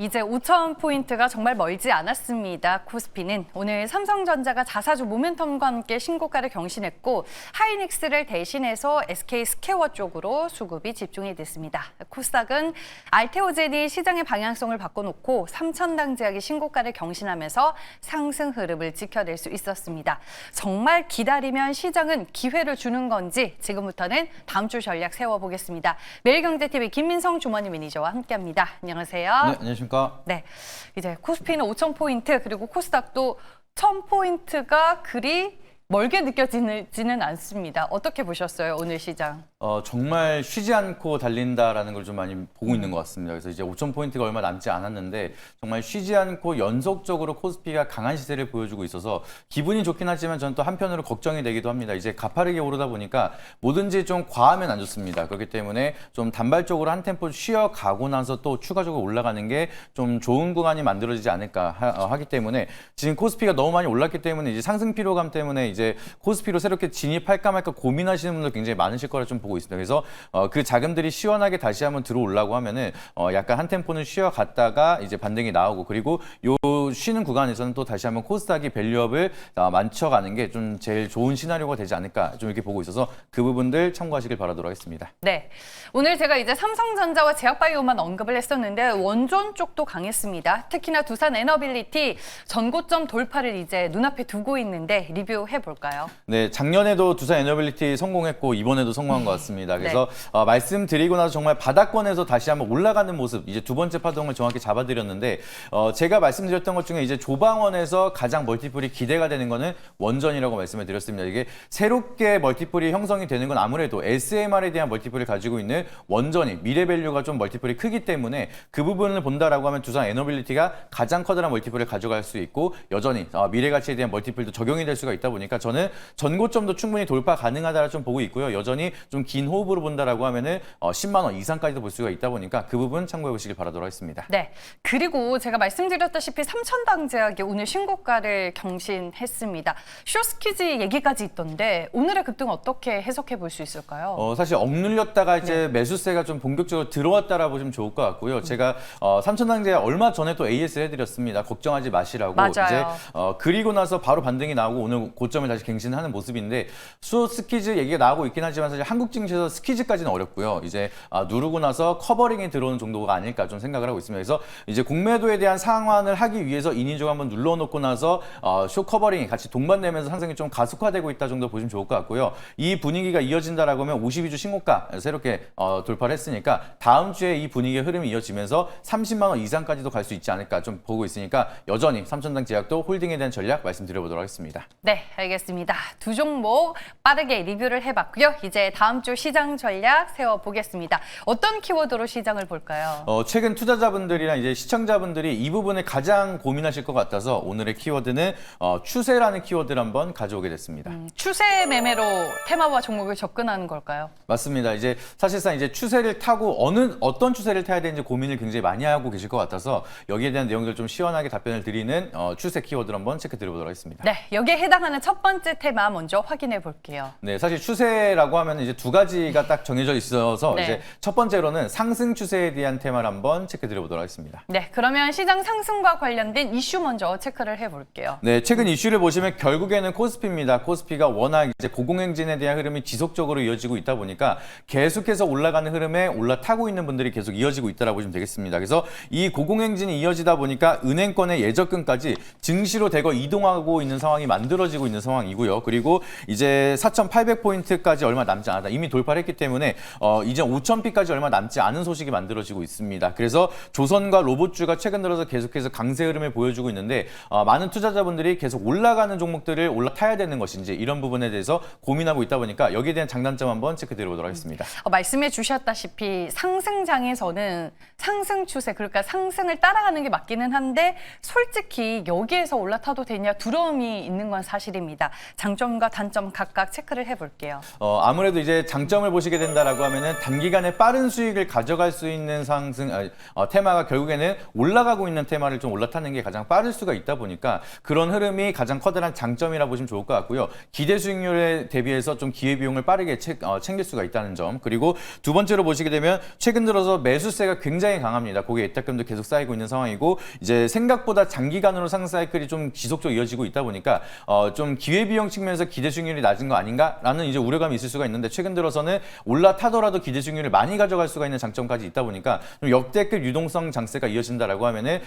이제 5,000포인트가 정말 멀지 않았습니다. 코스피는 오늘 삼성전자가 자사주 모멘텀과 함께 신고가를 경신했고 하이닉스를 대신해서 SK스퀘어 쪽으로 수급이 집중이 됐습니다. 코스닥은 알테오젠이 시장의 방향성을 바꿔놓고 3,000당 제약이 신고가를 경신하면서 상승 흐름을 지켜낼 수 있었습니다. 정말 기다리면 시장은 기회를 주는 건지 지금부터는 다음 주 전략 세워보겠습니다. 매일경제TV 김민성 주머니 매니저와 함께합니다. 안녕하세요. 네, 안녕하십니까. 네, 이제 코스피는 5,000포인트 그리고 코스닥도 1,000포인트가 그리 멀게 느껴지지는 않습니다. 어떻게 보셨어요, 오늘 시장? 정말 쉬지 않고 달린다라는 걸 좀 많이 보고 있는 것 같습니다. 그래서 이제 5,000포인트가 얼마 남지 않았는데 정말 쉬지 않고 연속적으로 코스피가 강한 시세를 보여주고 있어서 기분이 좋긴 하지만 저는 또 한편으로 걱정이 되기도 합니다. 이제 가파르게 오르다 보니까 뭐든지 좀 과하면 안 좋습니다. 그렇기 때문에 좀 단발적으로 한 템포 쉬어가고 나서 또 추가적으로 올라가는 게 좀 좋은 구간이 만들어지지 않을까 하기 때문에 지금 코스피가 너무 많이 올랐기 때문에 이제 상승 피로감 때문에 이제 코스피로 새롭게 진입할까 말까 고민하시는 분들 굉장히 많으실 거라 좀 보고 있습니다. 그래서 그 자금들이 시원하게 다시 한번 들어오려고 하면은 약간 한 템포는 쉬어갔다가 이제 반등이 나오고 그리고 요 쉬는 구간에서는 또 다시 한번 코스닥이 밸류업을 만쳐가는 게 좀 제일 좋은 시나리오가 되지 않을까 좀 이렇게 보고 있어서 그 부분들 참고하시길 바라도록 하겠습니다. 네, 오늘 제가 이제 삼성전자와 제약바이오만 언급을 했었는데 원전 쪽도 강했습니다. 특히나 두산 에너빌리티 전고점 돌파를 이제 눈앞에 두고 있는데 리뷰해 볼까요? 네, 작년에도 두산 에너빌리티 성공했고 이번에도 성공한 것 같습니다. 그래서 말씀드리고 나서 정말 바닥권에서 다시 한번 올라가는 모습, 이제 두 번째 파동을 정확히 잡아드렸는데 제가 말씀드렸던 것 중에 이제 조방원에서 가장 멀티플이 기대가 되는 거는 원전이라고 말씀을 드렸습니다. 이게 새롭게 멀티플이 형성이 되는 건 아무래도 SMR에 대한 멀티플을 가지고 있는 원전이 미래 밸류가 좀 멀티플이 크기 때문에 그 부분을 본다라고 하면 두산 에너빌리티가 가장 커다란 멀티플을 가져갈 수 있고 여전히 미래 가치에 대한 멀티플도 적용이 될 수가 있다 보니까 저는 전고점도 충분히 돌파 가능하다라 좀 보고 있고요. 여전히 좀 긴 호흡으로 본다라고 하면은 10만 원 이상까지도 볼 수가 있다 보니까 그 부분 참고해 보시길 바라도록 하겠습니다. 네, 그리고 제가 말씀드렸다시피 3,000당 제약이 오늘 신고가를 경신했습니다. 쇼스퀴즈 얘기까지 있던데 오늘의 급등 어떻게 해석해 볼 수 있을까요? 사실 억눌렸다가 이제 매수세가 좀 본격적으로 들어왔다라 보시면 좋을 것 같고요. 제가 3,000당 제약 얼마 전에 또 AS 해드렸습니다. 걱정하지 마시라고. 맞아요. 이제 그리고 나서 바로 반등이 나오고 오늘 고점을 다시 갱신하는 모습인데 쇼스퀴즈 얘기가 나오고 있긴 하지만 사실 한국 증시에서 스퀴즈까지는 어렵고요. 이제 누르고 나서 커버링이 들어오는 정도가 아닐까 좀 생각을 하고 있습니다. 그래서 이제 공매도에 대한 상환을 하기 위해서 인위적 한번 눌러놓고 나서 쇼 커버링이 같이 동반되면서 상승이 좀 가속화되고 있다 정도 보시면 좋을 것 같고요. 이 분위기가 이어진다라고 하면 52주 신고가 새롭게 돌파를 했으니까 다음 주에 이 분위기의 흐름이 이어지면서 30만 원 이상까지도 갈 수 있지 않을까 좀 보고 있으니까 여전히 3,000당 제약도 홀딩에 대한 전략 말씀드려보도록 하겠습니다. 네, 알겠습니다. 두 종목 빠르게 리뷰를 해봤고요. 이제 다음 주 시장 전략 세워보겠습니다. 어떤 키워드로 시장을 볼까요? 최근 투자자분들이랑 이제 시청자분들이 이 부분을 가장 고민하실 것 같아서 오늘의 키워드는 추세라는 키워드를 한번 가져오게 됐습니다. 추세 매매로 테마와 종목을 접근하는 걸까요? 맞습니다. 이제 사실상 이제 추세를 타고 어떤 추세를 타야 되는지 고민을 굉장히 많이 하고 계실 것 같아서 여기에 대한 내용들 좀 시원하게 답변을 드리는 추세 키워드를 한번 체크 드려보도록 하겠습니다. 네, 여기에 해당하는 첫 번째 테마 먼저 확인해 볼게요. 네, 사실 추세라고 하면 이제 두 가지가 딱 정해져 있어서 네. 이제 첫 번째로는 상승 추세에 대한 테마를 한번 체크 드려보도록 하겠습니다. 네, 그러면 시장 상승과 관련된 이슈 먼저 체크를 해볼게요. 네, 최근 이슈를 보시면 결국에는 코스피입니다. 코스피가 워낙 이제 고공행진에 대한 흐름이 지속적으로 이어지고 있다 보니까 계속해서 올라가는 흐름에 올라타고 있는 분들이 계속 이어지고 있다라고 보시면 되겠습니다. 그래서 이 고공행진이 이어지다 보니까 은행권의 예적금까지 증시로 대거 이동하고 있는 상황이 만들어지고 있는 상황이고요. 그리고 이제 4,800포인트까지 얼마 남지 않았다. 이미 돌파를 했기 때문에 이제 5,000피까지 얼마 남지 않은 소식이 만들어지고 있습니다. 그래서 조선과 로봇주가 최근 들어서 계속해서 강세 흐름을 보여주고 있는데 많은 투자자분들이 계속 올라가는 종목들을 올라타야 되는 것인지 이런 부분에 대해서 고민하고 있다 보니까 여기에 대한 장단점 한번 체크 드려보도록 하겠습니다. 말씀해 주셨다시피 상승장에서는 상승 추세, 그러니까 상승을 따라가는 게 맞기는 한데 솔직히 여기에서 올라타도 되냐 두려움이 있는 건 사실입니다. 장점과 단점 각각 체크를 해볼게요. 아무래도 이제 장점을 보시게 된다라고 하면은 단기간에 빠른 수익을 가져갈 수 있는 테마가 결국에는 올라가고 있는 테마를 좀 올라타는 게 가장 빠를 수가 있다 보니까 그런 흐름이 가장 커다란 장점이라 보시면 좋을 것 같고요. 기대 수익률에 대비해서 좀 기회비용을 빠르게 챙길 수가 있다는 점. 그리고 두 번째로 보시게 되면 최근 들어서 매수세가 굉장히 강합니다. 고객 예탁금도 계속 쌓이고 있는 상황이고 이제 생각보다 장기간으로 상승 사이클이 좀 지속적으로 이어지고 있다 보니까 좀 기회비용 측면에서 기대 수익률이 낮은 거 아닌가라는 이제 우려감이 있을 수가 있는데 최근 들어서는 올라타더라도 기대 수익률을 많이 가져갈 수가 있는 장점까지 있다 보니까 좀 역대급 유동성 장세가 이어진다라고 하면은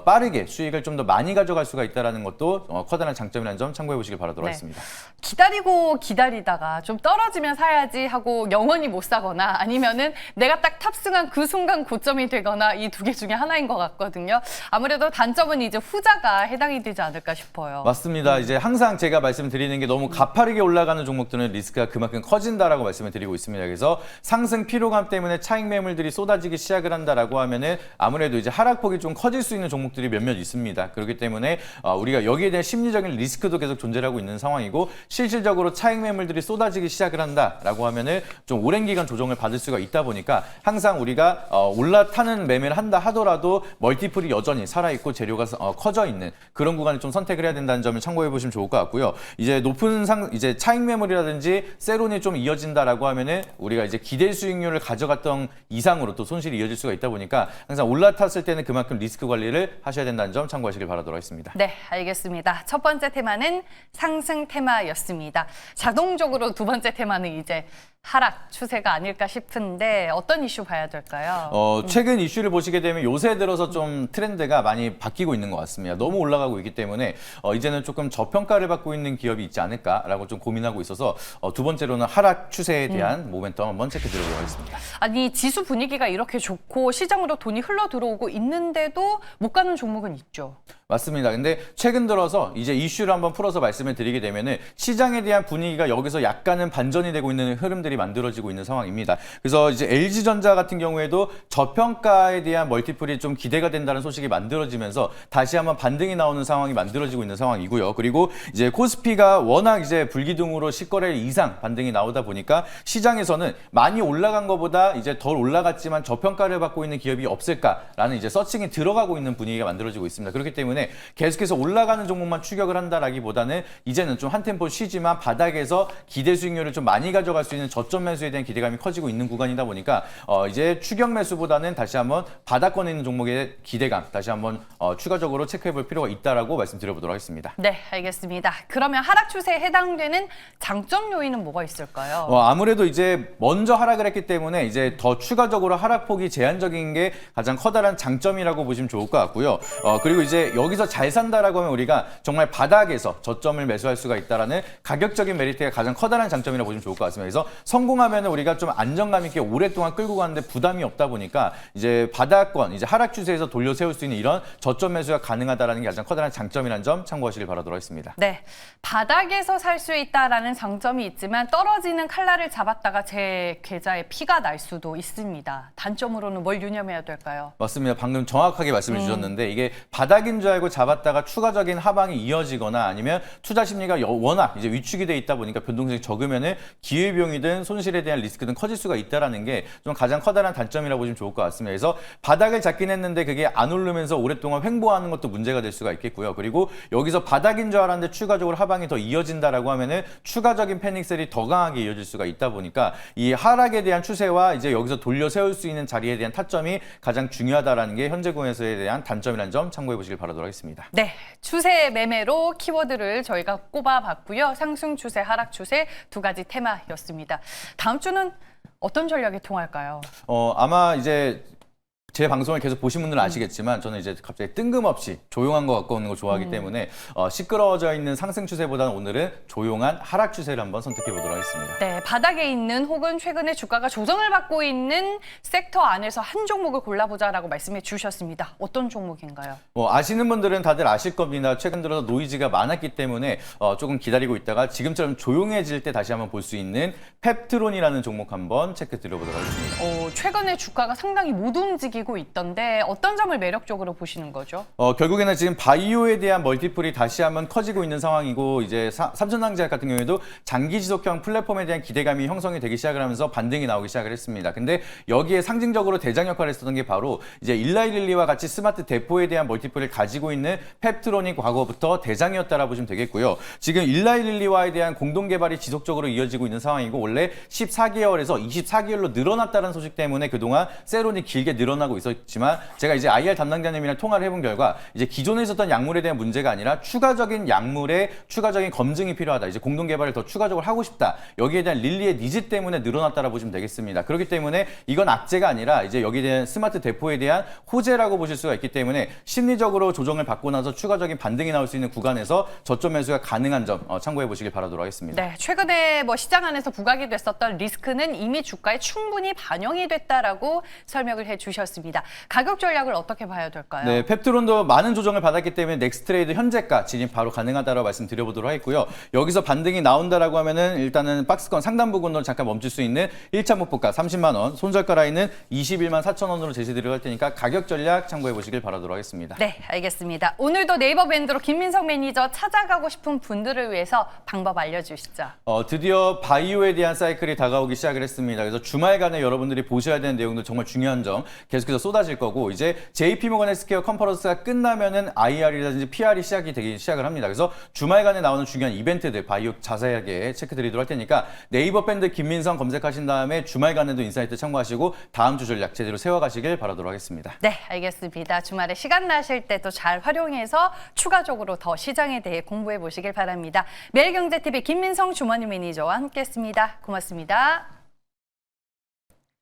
빠르게 수익을 좀 더 많이 가져갈 수가 있다라는 것도 커다란 장점이라는 점 참고해 보시길 바라도록 하겠습니다. 기다리고 기다리다가 좀 떨어지면 사야지 하고 영원히 못 사거나 아니면은 내가 딱 탑승한 그 순간 고점이 되거나 이 두 개 중에 하나인 것 같거든요. 아무래도 단점은 이제 후자가 해당이 되지 않을까 싶어요. 맞습니다. 이제 항상 제가 말씀드리는 게 너무 가파르게 올라가는 종목들은 리스크가 그만큼 커진다라고 말씀을 드리고 있습니다. 그래서 상승 피로감 때문에 차익 매물들이 쏟아지기 시작을 한다라고 하면은 아무래도 이제 하락폭이 좀 커질 수 있는 종목들이 몇몇 있습니다. 그렇기 때문에 우리가 여기에 대한 심리적인 리스크도 계속 존재하고 있는 상황이고 실질적으로 차익 매물들이 쏟아지기 시작을 한다라고 하면은 좀 오랜 기간 조정을 받을 수가 있다 보니까 항상 우리가 올라타는 매매를 한다 하더라도 멀티플이 여전히 살아있고 재료가 커져 있는 그런 구간을 좀 선택을 해야 된다는 점을 참고해 보시면 좋을 것 같고요. 이제 높은 이제 차익 매물이라든지 세론이 좀 이어진다라고 하면은 우리가 이제 기대 수익률을 가져갔던 이상으로 또 손실이 이어질 수가 있다 보니까 항상 올라탔을 때는 그만큼 리스크 관리를 하셔야 된다는 점 참고하시길 바라도록 하겠습니다. 네, 알겠습니다. 첫 번째 테마는 상승 테마였습니다. 자동적으로 두 번째 테마는 이제 하락 추세가 아닐까 싶은데 어떤 이슈 봐야 될까요? 최근 이슈를 보시게 되면 요새 들어서 좀 트렌드가 많이 바뀌고 있는 것 같습니다. 너무 올라가고 있기 때문에 이제는 조금 저평가를 받고 있는 기업이 있지 않을까라고 좀 고민하고 있어서 두 번째로는 하락 추세에 대한 모멘텀 한번 체크 드려보도록 하겠습니다. 아니 지수 분위기가 이렇게 좋고 시장으로 돈이 흘러 들어오고 있는데도 못 가는 종목은 있죠. 맞습니다. 근데 최근 들어서 이제 이슈를 한번 풀어서 말씀을 드리게 되면은 시장에 대한 분위기가 여기서 약간은 반전이 되고 있는 흐름들이 만들어지고 있는 상황입니다. 그래서 이제 LG전자 같은 경우에도 저평가에 대한 멀티플이 좀 기대가 된다는 소식이 만들어지면서 다시 한번 반등이 나오는 상황이 만들어지고 있는 상황이고요. 그리고 이제 코스피가 워낙 이제 불기둥으로 10거래 이상 반등이 나오다 보니까 시장에서는 많이 올라간 것보다 이제 덜 올라갔지만 저평가를 받고 있는 기업이 없을까라는 이제 서칭이 들어가고 있는 분위기가 만들어지고 있습니다. 그렇기 때문에 계속해서 올라가는 종목만 추격을 한다라기보다는 이제는 좀 한 템포 쉬지만 바닥에서 기대 수익률을 좀 많이 가져갈 수 있는 저점 매수에 대한 기대감이 커지고 있는 구간이다 보니까 이제 추격 매수보다는 다시 한번 바닥권에 있는 종목의 기대감 다시 한번 추가적으로 체크해 볼 필요가 있다라고 말씀드려보도록 하겠습니다. 네, 알겠습니다. 그러면 하락 추세에 해당되는 장점 요인은 뭐가 있을까요? 아무래도 이제 먼저 하락을 했기 때문에 이제 더 추가적으로 하락폭이 제한적인 게 가장 커다란 장점이라고 보시면 좋을 것 같고요. 그리고 이제 여기서 잘 산다라고 하면 우리가 정말 바닥에서 저점을 매수할 수가 있다라는 가격적인 메리트가 가장 커다란 장점이라고 보시면 좋을 것 같습니다. 그래서 성공하면 우리가 좀 안정감 있게 오랫동안 끌고 가는데 부담이 없다 보니까 이제 바닥권, 이제 하락 추세에서 돌려 세울 수 있는 이런 저점 매수가 가능하다라는 게 가장 커다란 장점이라는 점 참고하시길 바라도록 하겠습니다. 네, 바닥에서 살 수 있다라는 장점이 있지만 떨어지는 칼날을 잡았다가 제 계좌에 피가 날 수도 있습니다. 단점으로는 뭘 유념해야 될까요? 맞습니다. 방금 정확하게 말씀을 주셨는데 이게 바닥인 줄 알고 잡았다가 추가적인 하방이 이어지거나 아니면 투자 심리가 워낙 이제 위축이 돼 있다 보니까 변동성이 적으면은 기회비용이든 손실에 대한 리스크든 커질 수가 있다라는 게 좀 가장 커다란 단점이라고 보시면 좋을 것 같습니다. 그래서 바닥을 잡긴 했는데 그게 안 오르면서 오랫동안 횡보하는 것도 문제가 될 수가 있겠고요. 그리고 여기서 바닥인 줄 알았는데 추가적으로 하방이 더 이어진다라고 하면은 추가적인 패닉셀이 더 강하게 이어질 수가 있다 보니까 이 하락에 대한 추세와 이제 여기서 돌려 세울 수 있는 자리에 대한 타점이 가장 중요하다라는 게 현재 공에서에 대한 단점이라는 점 참고해 보시길 바라도록 하겠습니다. 네, 추세 매매로 키워드를 저희가 꼽아봤고요. 상승 추세, 하락 추세 두 가지 테마였습니다. 다음 주는 어떤 전략이 통할까요? 아마 이제 제 방송을 계속 보신 분들은 아시겠지만 저는 이제 갑자기 뜬금없이 조용한 거 갖고 오는 걸 좋아하기 때문에 시끄러워져 있는 상승 추세보다는 오늘은 조용한 하락 추세를 한번 선택해 보도록 하겠습니다. 네, 바닥에 있는 혹은 최근에 주가가 조정을 받고 있는 섹터 안에서 한 종목을 골라보자라고 말씀해 주셨습니다. 어떤 종목인가요? 아시는 분들은 다들 아실 겁니다. 최근 들어서 노이즈가 많았기 때문에 조금 기다리고 있다가 지금처럼 조용해질 때 다시 한번 볼 수 있는 펩트론이라는 종목 한번 체크 드려보도록 하겠습니다. 최근에 주가가 상당히 못 움직이고 알고 있던데 어떤 점을 매력적으로 보시는 거죠? 결국에는 지금 바이오에 대한 멀티플이 다시 한번 커지고 있는 상황이고 이제 삼천전자약 같은 경우에도 장기 지속형 플랫폼에 대한 기대감이 형성이 되기 시작을 하면서 반등이 나오기 시작을 했습니다. 근데 여기에 상징적으로 대장 역할을 했었던 게 바로 이제 일라이릴리와 같이 스마트 대포에 대한 멀티플을 가지고 있는 펩트론이 과거부터 대장이었다라 보시면 되겠고요. 지금 일라이릴리와에 대한 공동 개발이 지속적으로 이어지고 있는 상황이고 원래 14개월에서 24개월로 늘어났다는 소식 때문에 그동안 세론이 길게 늘어나고 있었지만 제가 이제 IR 담당자님이랑 통화를 해본 결과 이제 기존에 있었던 약물에 대한 문제가 아니라 추가적인 약물의 추가적인 검증이 필요하다. 이제 공동 개발을 더 추가적으로 하고 싶다. 여기에 대한 릴리의 니즈 때문에 늘어났다라 보시면 되겠습니다. 그렇기 때문에 이건 악재가 아니라 이제 여기에 대한 스마트 대포에 대한 호재라고 보실 수가 있기 때문에 심리적으로 조정을 받고 나서 추가적인 반등이 나올 수 있는 구간에서 저점 매수가 가능한 점 참고해 보시길 바라도록 하겠습니다. 네, 최근에 시장 안에서 부각이 됐었던 리스크는 이미 주가에 충분히 반영이 됐다라고 설명을 해주셨습니다. 가격 전략을 어떻게 봐야 될까요? 네, 펩트론도 많은 조정을 받았기 때문에 넥스트레이드 현재가 진입 바로 가능하다고 말씀드려보도록 하겠고요. 여기서 반등이 나온다라고 하면은 일단은 박스권 상단 부분으로 잠깐 멈출 수 있는 1차 목표가 30만 원, 손절가 라인은 21만 4천 원으로 제시드리고 할 테니까 가격 전략 참고해 보시길 바라도록 하겠습니다. 네, 알겠습니다. 오늘도 네이버 밴드로 김민석 매니저 찾아가고 싶은 분들을 위해서 방법 알려주시죠. 드디어 바이오에 대한 사이클이 다가오기 시작을 했습니다. 그래서 주말간에 여러분들이 보셔야 되는 내용도 정말 중요한 점 계속해서 쏟아질 거고 이제 JP모건 헬스케어 컨퍼런스가 끝나면은 IR이라든지 PR이 시작을 합니다. 그래서 주말간에 나오는 중요한 이벤트들 바이오 자세하게 체크드리도록 할 테니까 네이버 밴드 김민성 검색하신 다음에 주말간에도 인사이트 참고하시고 다음 주 전략 제대로 세워가시길 바라도록 하겠습니다. 네, 알겠습니다. 주말에 시간 나실 때도 잘 활용해서 추가적으로 더 시장에 대해 공부해 보시길 바랍니다. 매일경제TV 김민성 주머니 매니저와 함께했습니다. 고맙습니다.